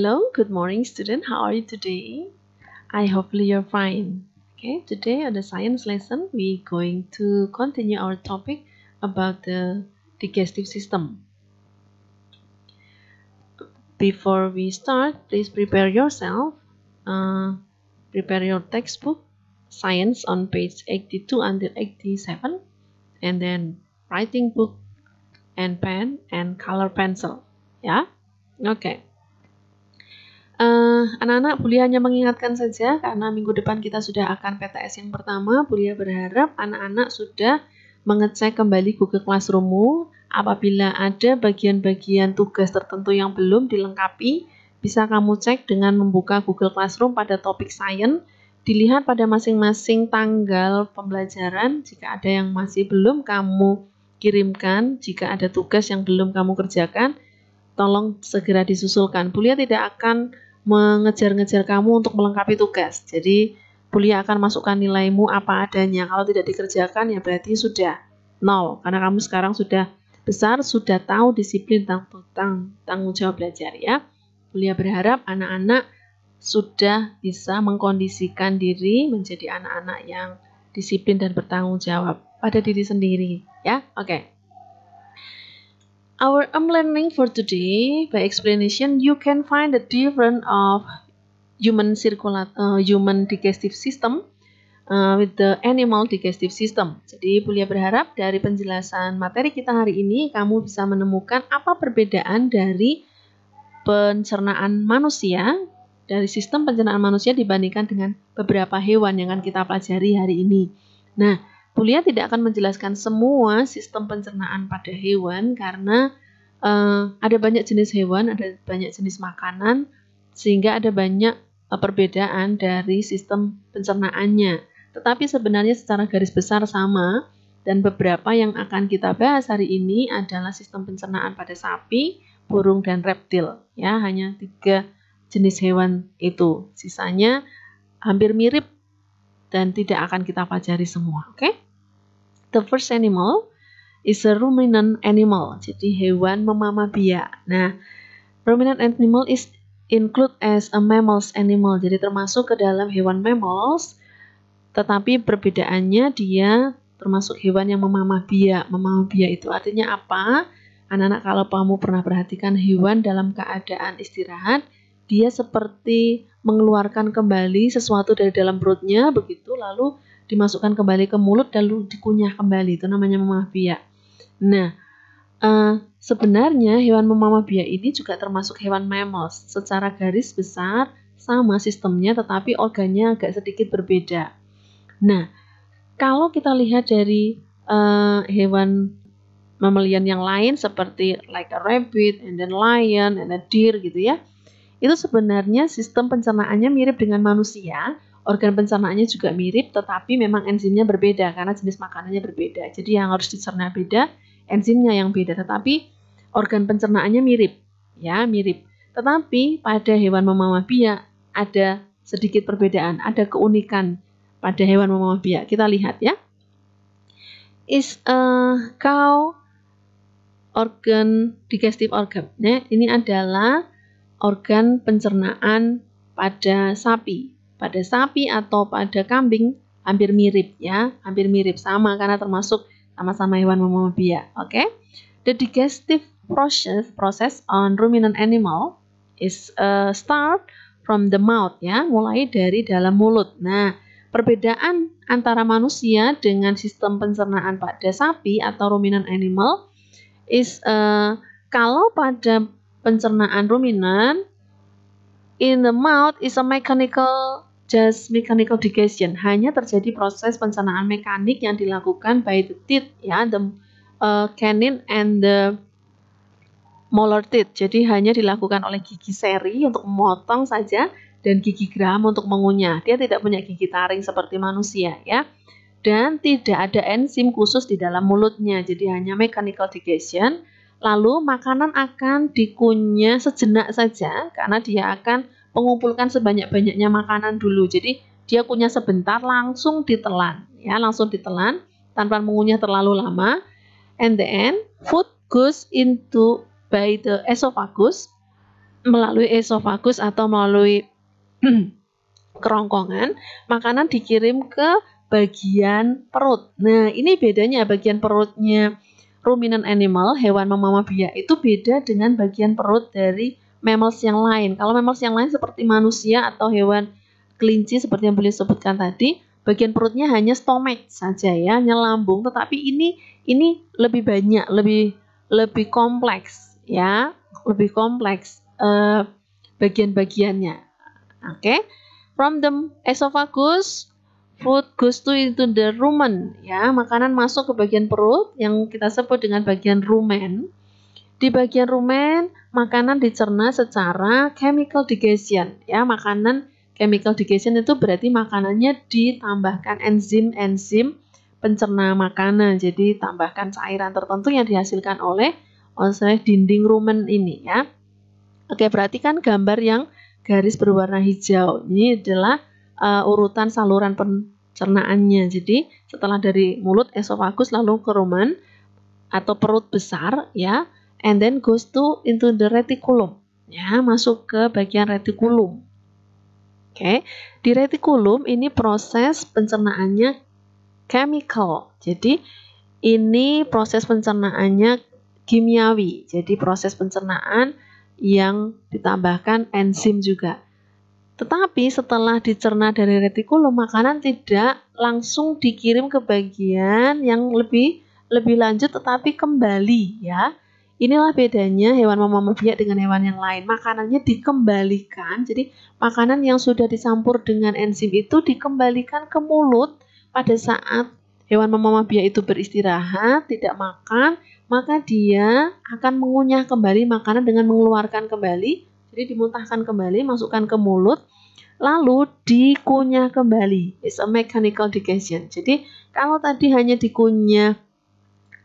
Hello, good morning student. How are you today? I hopefully you're fine. Okay, today on the science lesson, we're going to continue our topic about the digestive system. Before we start, please prepare yourself. Prepare your textbook, science on page 82 until 87, and then writing book and pen and color pencil. Ya, oke. Anak-anak, Bulia hanya mengingatkan saja karena minggu depan kita sudah akan PTS yang pertama. Bulia berharap anak-anak sudah mengecek kembali Google Classroom-mu. Apabila ada bagian-bagian tugas tertentu yang belum dilengkapi, bisa kamu cek dengan membuka Google Classroom pada topik Science. Dilihat pada masing-masing tanggal pembelajaran. Jika ada yang masih belum kamu kirimkan, jika ada tugas yang belum kamu kerjakan, tolong segera disusulkan. Bulia tidak akan mengejar-ngejar kamu untuk melengkapi tugas. Jadi, Bulia akan masukkan nilaimu apa adanya. Kalau tidak dikerjakan, ya berarti sudah 0. Karena kamu sekarang sudah besar, sudah tahu disiplin tanggung jawab belajar ya. Bulia berharap anak-anak sudah bisa mengkondisikan diri menjadi anak-anak yang disiplin dan bertanggung jawab pada diri sendiri ya. Oke. Our learning for today, by explanation, you can find the difference of human digestive system with the animal digestive system. Jadi, Bulia berharap dari penjelasan materi kita hari ini, kamu bisa menemukan apa perbedaan dari pencernaan manusia, dari sistem pencernaan manusia dibandingkan dengan beberapa hewan yang akan kita pelajari hari ini. Nah, Bulia tidak akan menjelaskan semua sistem pencernaan pada hewan karena ada banyak jenis hewan, ada banyak jenis makanan, sehingga ada banyak perbedaan dari sistem pencernaannya. Tetapi sebenarnya secara garis besar sama, dan beberapa yang akan kita bahas hari ini adalah sistem pencernaan pada sapi, burung, dan reptil. Ya, hanya 3 jenis hewan itu. Sisanya hampir mirip dan tidak akan kita pelajari semua. Oke? The first animal is a ruminant animal. Jadi hewan memamah biak. Nah, ruminant animal is include as a mammals animal. Jadi termasuk ke dalam hewan mammals. Tetapi perbedaannya dia termasuk hewan yang memamah biak. Memamah biak itu artinya apa? Anak-anak, kalau kamu pernah perhatikan hewan dalam keadaan istirahat, dia seperti mengeluarkan kembali sesuatu dari dalam perutnya, begitu lalu dimasukkan kembali ke mulut lalu dikunyah kembali. Itu namanya memamah biak. Nah, sebenarnya hewan memamah biak ini juga termasuk hewan mammals. Secara garis besar sama sistemnya, tetapi organnya agak sedikit berbeda. Nah, kalau kita lihat dari hewan mammalian yang lain seperti like a rabbit and then lion and a deer gitu ya, itu sebenarnya sistem pencernaannya mirip dengan manusia. Organ pencernaannya juga mirip, tetapi memang enzimnya berbeda karena jenis makanannya berbeda. Jadi yang harus dicerna beda, enzimnya yang beda, tetapi organ pencernaannya mirip, ya mirip. Tetapi pada hewan memamah biak ada sedikit perbedaan, ada keunikan pada hewan memamah biak. Kita lihat ya. Is a cow organ digestive organ. Nah, ini adalah organ pencernaan pada sapi. Pada sapi atau pada kambing hampir mirip ya, hampir mirip sama karena termasuk sama-sama hewan memamah biak. Oke. The digestive process on ruminant animal is start from the mouth ya, mulai dari dalam mulut. Nah, perbedaan antara manusia dengan sistem pencernaan pada sapi atau ruminant animal is kalau pada pencernaan ruminan, in the mouth is a mechanical digestion. Hanya terjadi proses pencernaan mekanik yang dilakukan by the teeth, ya, the canine and the molar teeth. Jadi hanya dilakukan oleh gigi seri untuk memotong saja dan gigi geram untuk mengunyah. Dia tidak punya gigi taring seperti manusia, ya. Dan tidak ada enzim khusus di dalam mulutnya. Jadi hanya mechanical digestion. Lalu makanan akan dikunyah sejenak saja karena dia akan mengumpulkan sebanyak-banyaknya makanan dulu. Jadi dia kunyah sebentar langsung ditelan, ya, langsung ditelan tanpa mengunyah terlalu lama. And then food goes into by the esophagus melalui esofagus atau melalui kerongkongan, makanan dikirim ke bagian perut. Nah, ini bedanya bagian perutnya ruminant animal, hewan memamah biak itu beda dengan bagian perut dari mammals yang lain. Kalau mammals yang lain seperti manusia atau hewan kelinci seperti yang beliau sebutkan tadi, bagian perutnya hanya stomach saja ya, hanya lambung. Tetapi ini lebih banyak, lebih kompleks ya, lebih kompleks bagian-bagiannya. Oke. From the esophagus, food goes into the rumen. Ya, makanan masuk ke bagian perut yang kita sebut dengan bagian rumen. Di bagian rumen, makanan dicerna secara chemical digestion. Ya, makanan chemical digestion itu berarti makanannya ditambahkan enzim-enzim pencerna makanan. Jadi tambahkan cairan tertentu yang dihasilkan oleh dinding rumen ini ya. Oke, berarti kan gambar yang garis berwarna hijau ini adalah urutan saluran pencernaannya. Jadi setelah dari mulut esofagus lalu ke rumen atau perut besar ya, and then goes into the reticulum ya, masuk ke bagian retikulum. Oke, di retikulum ini proses pencernaannya chemical. Jadi ini proses pencernaannya kimiawi. Jadi proses pencernaan yang ditambahkan enzim juga. Tetapi setelah dicerna dari retikulum, makanan tidak langsung dikirim ke bagian yang lebih lanjut tetapi kembali ya. Inilah bedanya hewan memamah biak dengan hewan yang lain. Makanannya dikembalikan. Jadi makanan yang sudah dicampur dengan enzim itu dikembalikan ke mulut pada saat hewan memamah biak itu beristirahat, tidak makan, maka dia akan mengunyah kembali makanan dengan mengeluarkan kembali, jadi dimuntahkan kembali, masukkan ke mulut, lalu dikunyah kembali. It's a mechanical digestion. Jadi kalau tadi hanya dikunyah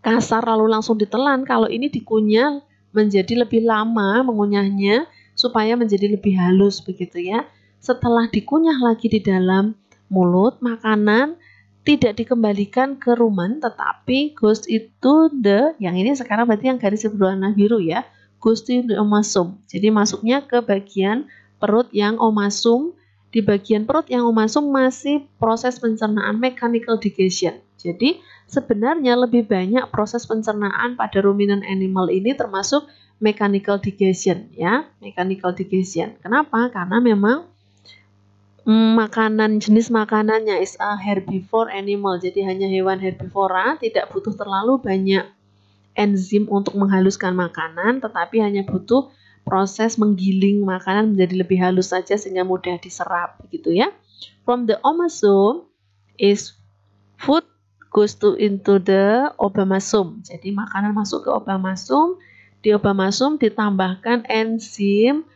kasar lalu langsung ditelan, kalau ini dikunyah menjadi lebih lama mengunyahnya supaya menjadi lebih halus begitu ya. Setelah dikunyah lagi di dalam mulut, makanan tidak dikembalikan ke rumen tetapi goes into the, yang ini sekarang berarti yang garis berwarna biru ya, goes to the omasum. Jadi masuknya ke bagian perut yang omasum. Di bagian perut yang omasum masih proses pencernaan mechanical digestion. Jadi sebenarnya lebih banyak proses pencernaan pada ruminant animal ini termasuk mechanical digestion ya, mechanical digestion. Kenapa? Karena memang jenis makanannya is a herbivore animal, jadi hanya hewan herbivora, tidak butuh terlalu banyak enzim untuk menghaluskan makanan, tetapi hanya butuh proses menggiling makanan menjadi lebih halus saja sehingga mudah diserap begitu ya. From the omasum is food goes into the obamasum. Jadi makanan masuk ke obamasum, di obamasum ditambahkan enzim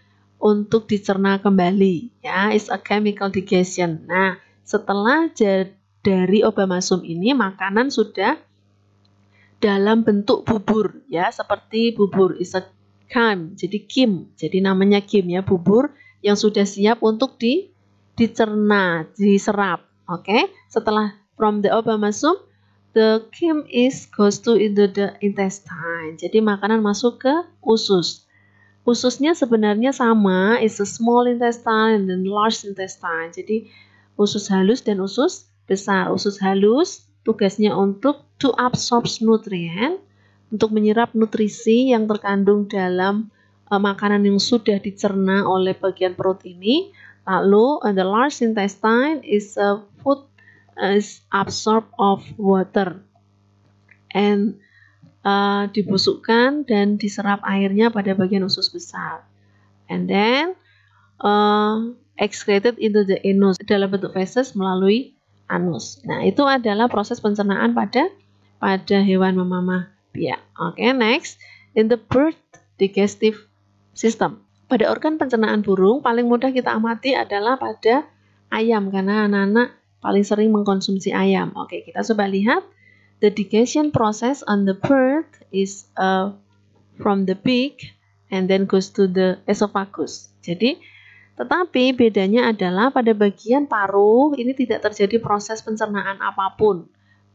untuk dicerna kembali ya, is a chemical digestion. Nah, setelah dari obamasum ini makanan sudah dalam bentuk bubur ya, seperti bubur is a chyme. Jadi kim, jadi namanya kim ya, bubur yang sudah siap untuk dicerna, diserap. Oke, setelah from the obamasum, the chyme goes into the intestine. Jadi makanan masuk ke usus. Ususnya sebenarnya sama, is a small intestine and then large intestine. Jadi usus halus dan usus besar. Usus halus tugasnya untuk to absorb nutrient, untuk menyerap nutrisi yang terkandung dalam makanan yang sudah dicerna oleh bagian perut ini. Lalu the large intestine is a food is absorb of water and dibusukkan dan diserap airnya pada bagian usus besar, and then excreted into the anus dalam bentuk feses melalui anus. Nah, itu adalah proses pencernaan pada hewan memamah biak. Oke, next in the bird digestive system. Pada organ pencernaan burung paling mudah kita amati adalah pada ayam karena anak-anak paling sering mengkonsumsi ayam. Oke, kita coba lihat. The digestion process on the bird is from the beak and then goes to the esophagus. Jadi, tetapi bedanya adalah pada bagian paruh ini tidak terjadi proses pencernaan apapun.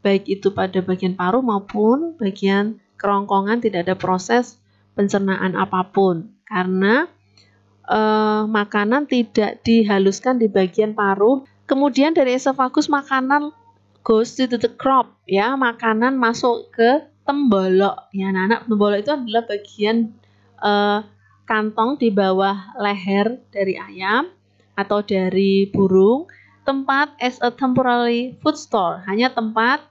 Baik itu pada bagian paruh maupun bagian kerongkongan tidak ada proses pencernaan apapun. Karena makanan tidak dihaluskan di bagian paruh. Kemudian dari esofagus makanan goes to the crop, ya, makanan masuk ke tembolok. Ya, anak tembolok itu adalah bagian kantong di bawah leher dari ayam atau dari burung. Tempat as a temporary food store, hanya tempat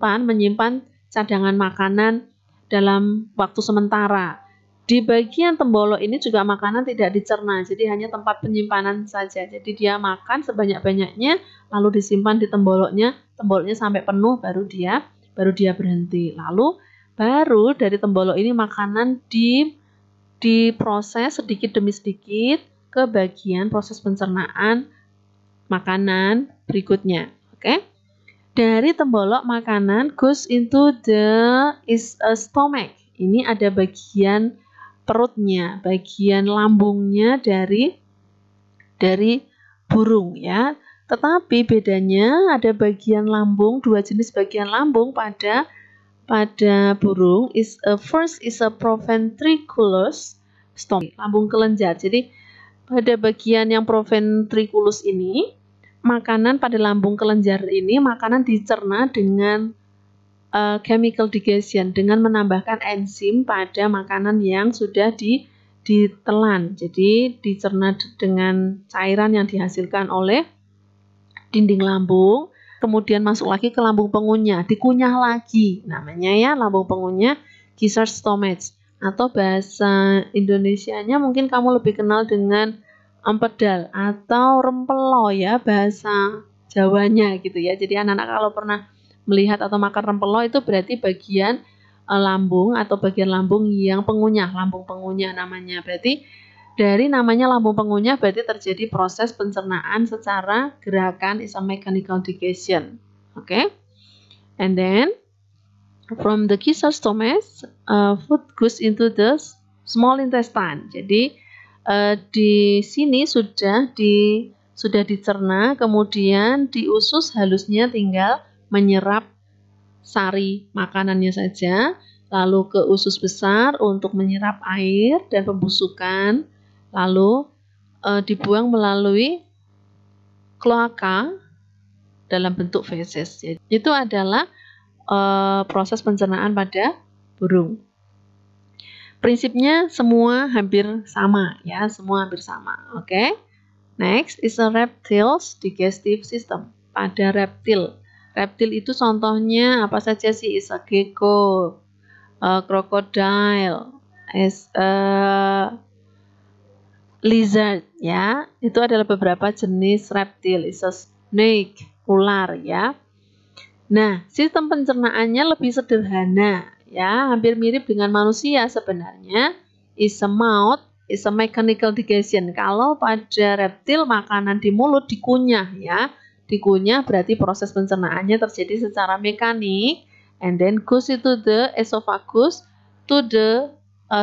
menyimpan cadangan makanan dalam waktu sementara. Di bagian tembolok ini juga makanan tidak dicerna, jadi hanya tempat penyimpanan saja. Jadi dia makan sebanyak-banyaknya, lalu disimpan di temboloknya sampai penuh, baru dia berhenti. Lalu baru dari tembolok ini makanan diproses sedikit demi sedikit ke bagian proses pencernaan makanan berikutnya. Oke? Dari tembolok makanan goes into the stomach. Ini ada bagian perutnya, bagian lambungnya dari burung, ya. Tetapi bedanya ada bagian lambung, dua jenis bagian lambung pada burung. First is a proventriculus stomach, lambung kelenjar. Jadi pada bagian yang proventriculus ini, makanan pada lambung kelenjar ini, makanan dicerna dengan chemical digestion, dengan menambahkan enzim pada makanan yang sudah ditelan. Jadi dicerna dengan cairan yang dihasilkan oleh dinding lambung, kemudian masuk lagi ke lambung pengunyah, dikunyah lagi. Namanya ya lambung pengunyah gizzard stomach, atau bahasa Indonesianya mungkin kamu lebih kenal dengan empedal atau rempelo, ya, bahasa Jawanya gitu ya. Jadi anak-anak kalau pernah melihat atau makan rempelo itu berarti bagian lambung atau bagian lambung yang pengunyah, lambung pengunyah namanya. Berarti dari namanya lambung pengunyah berarti terjadi proses pencernaan secara gerakan, is a mechanical digestion. Okay? And then from the gizzard stomach, food goes into the small intestine. Jadi di sini sudah dicerna, kemudian di usus halusnya tinggal menyerap sari makanannya saja, lalu ke usus besar untuk menyerap air dan pembusukan, lalu dibuang melalui kloaka dalam bentuk feses. Jadi, itu adalah proses pencernaan pada burung. Prinsipnya semua hampir sama, ya, semua hampir sama. Oke. Next is a reptile's digestive system. Pada reptil itu contohnya apa saja sih? Is a gecko, crocodile, is a lizard, ya. Itu adalah beberapa jenis reptil. Is a snake, ular, ya. Nah, sistem pencernaannya lebih sederhana, ya, hampir mirip dengan manusia sebenarnya. Is a mouth, is a mechanical digestion. Kalau pada reptil makanan di mulut dikunyah, ya. Dikunyah berarti proses pencernaannya terjadi secara mekanik, and then goes into the esophagus to the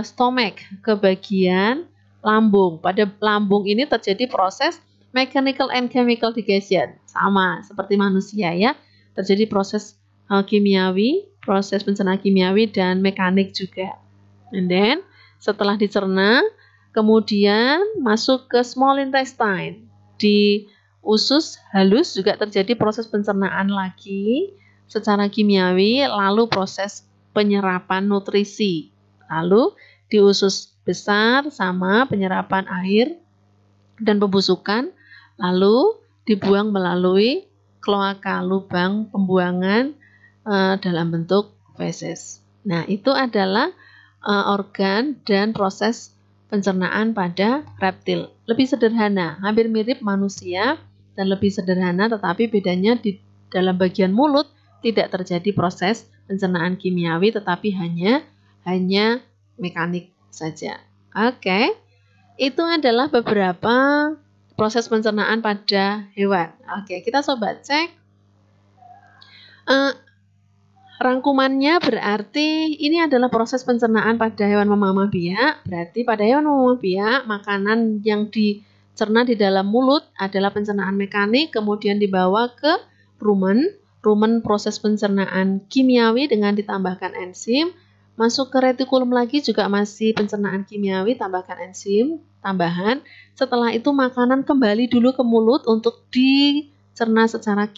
stomach, ke bagian lambung. Pada lambung ini terjadi proses mechanical and chemical digestion, sama seperti manusia, ya. Terjadi proses kimiawi, proses pencernaan kimiawi dan mekanik juga. And then setelah dicerna, kemudian masuk ke small intestine. Di usus halus juga terjadi proses pencernaan lagi secara kimiawi, lalu proses penyerapan nutrisi. Lalu di usus besar sama penyerapan air dan pembusukan, lalu dibuang melalui kloaka, lubang pembuangan dalam bentuk feses. Nah, itu adalah organ dan proses pencernaan pada reptil. Lebih sederhana, hampir mirip manusia dan lebih sederhana, tetapi bedanya di dalam bagian mulut tidak terjadi proses pencernaan kimiawi, tetapi hanya mekanik saja. Oke, itu adalah beberapa proses pencernaan pada hewan. Oke, kita coba cek. Rangkumannya berarti ini adalah proses pencernaan pada hewan memamah biak. Berarti pada hewan memamah biak, makanan yang dicerna di dalam mulut adalah pencernaan mekanik, kemudian dibawa ke rumen proses pencernaan kimiawi dengan ditambahkan enzim, Masuk ke retikulum lagi juga masih pencernaan kimiawi, tambahkan enzim tambahan. Setelah itu makanan kembali dulu ke mulut untuk dicerna secara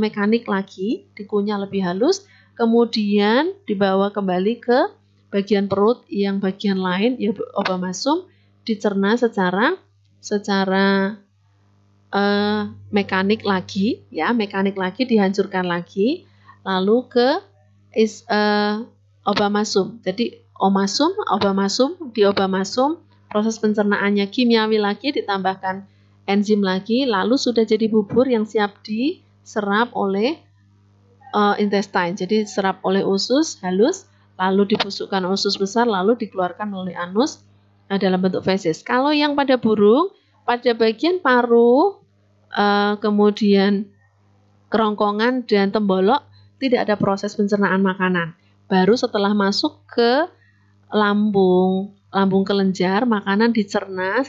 mekanik lagi, dikunyah lebih halus, kemudian dibawa kembali ke bagian perut yang bagian lain, ya obamasum, dicerna secara mekanik lagi, ya, mekanik lagi, dihancurkan lagi, lalu ke obamasum. Jadi obamasum, di obamasum proses pencernaannya kimiawi lagi, ditambahkan enzim lagi, lalu sudah jadi bubur yang siap diserap oleh intestine. Jadi diserap oleh usus halus, lalu dibusukkan usus besar, lalu dikeluarkan oleh anus dalam bentuk feses. Kalau yang pada burung, pada bagian paru, kemudian kerongkongan dan tembolok, tidak ada proses pencernaan makanan. Baru setelah masuk ke lambung kelenjar, makanan dicerna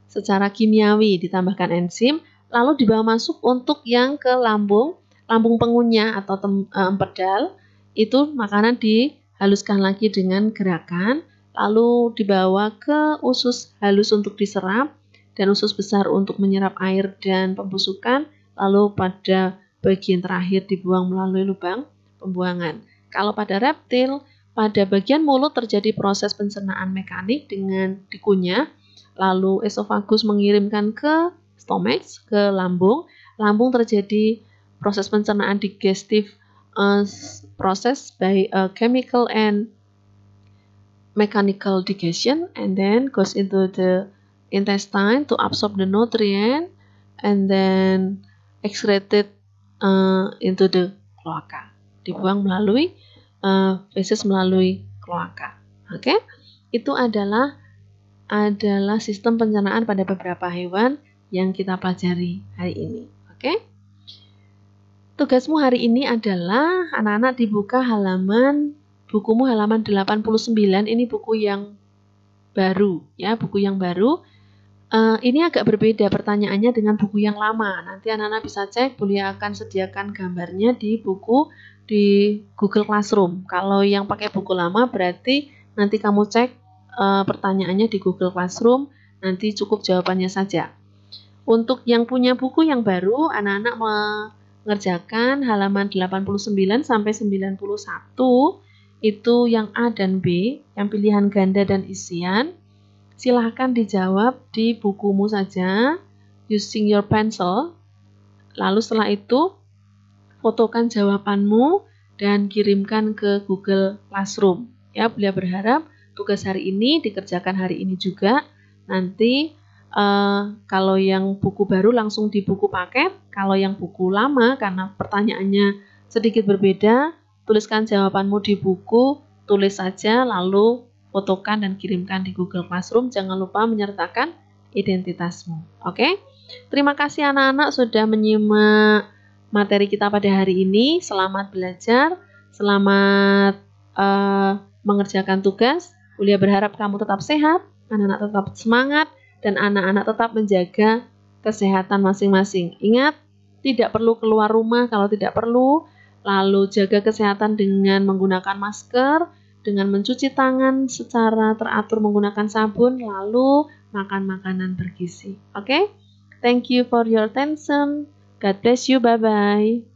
secara kimiawi, ditambahkan enzim, lalu dibawa masuk untuk yang ke lambung pengunyah atau empedal. Itu makanan dihaluskan lagi dengan gerakan, lalu dibawa ke usus halus untuk diserap, dan usus besar untuk menyerap air dan pembusukan, lalu pada bagian terakhir dibuang melalui lubang pembuangan. Kalau pada reptil, pada bagian mulut terjadi proses pencernaan mekanik dengan dikunyah, lalu esofagus mengirimkan ke stomach, ke lambung terjadi proses pencernaan digestive process by chemical and mechanical digestion, and then goes into the intestine to absorb the nutrient, and then excreted into the cloaca, dibuang melalui feses, melalui kloaka. Oke, itu adalah sistem pencernaan pada beberapa hewan yang kita pelajari hari ini. Oke, tugasmu hari ini adalah anak-anak dibuka bukumu halaman 89. Ini buku yang baru, ya, buku yang baru. Ini agak berbeda pertanyaannya dengan buku yang lama. Nanti anak-anak bisa cek, Bulia akan sediakan gambarnya di buku di Google Classroom. Kalau yang pakai buku lama berarti nanti kamu cek pertanyaannya di Google Classroom, nanti cukup jawabannya saja. Untuk yang punya buku yang baru, anak-anak mengerjakan halaman 89 sampai 91, itu yang A dan B, yang pilihan ganda dan isian. Silahkan dijawab di bukumu saja, using your pencil. Lalu setelah itu, fotokan jawabanmu dan kirimkan ke Google Classroom. Ya, Bulia berharap tugas hari ini dikerjakan hari ini juga. Nanti kalau yang buku baru langsung di buku paket. Kalau yang buku lama karena pertanyaannya sedikit berbeda, tuliskan jawabanmu di buku, tulis saja lalu fotokan dan kirimkan di Google Classroom. Jangan lupa menyertakan identitasmu. Oke? Terima kasih anak-anak sudah menyimak materi kita pada hari ini. Selamat belajar, selamat mengerjakan tugas. Bulia berharap kamu tetap sehat, anak-anak tetap semangat, dan anak-anak tetap menjaga kesehatan masing-masing. Ingat, tidak perlu keluar rumah kalau tidak perlu. Lalu jaga kesehatan dengan menggunakan masker, dengan mencuci tangan secara teratur menggunakan sabun, lalu makan makanan bergizi. Oke? Thank you for your attention. God bless you. Bye-bye.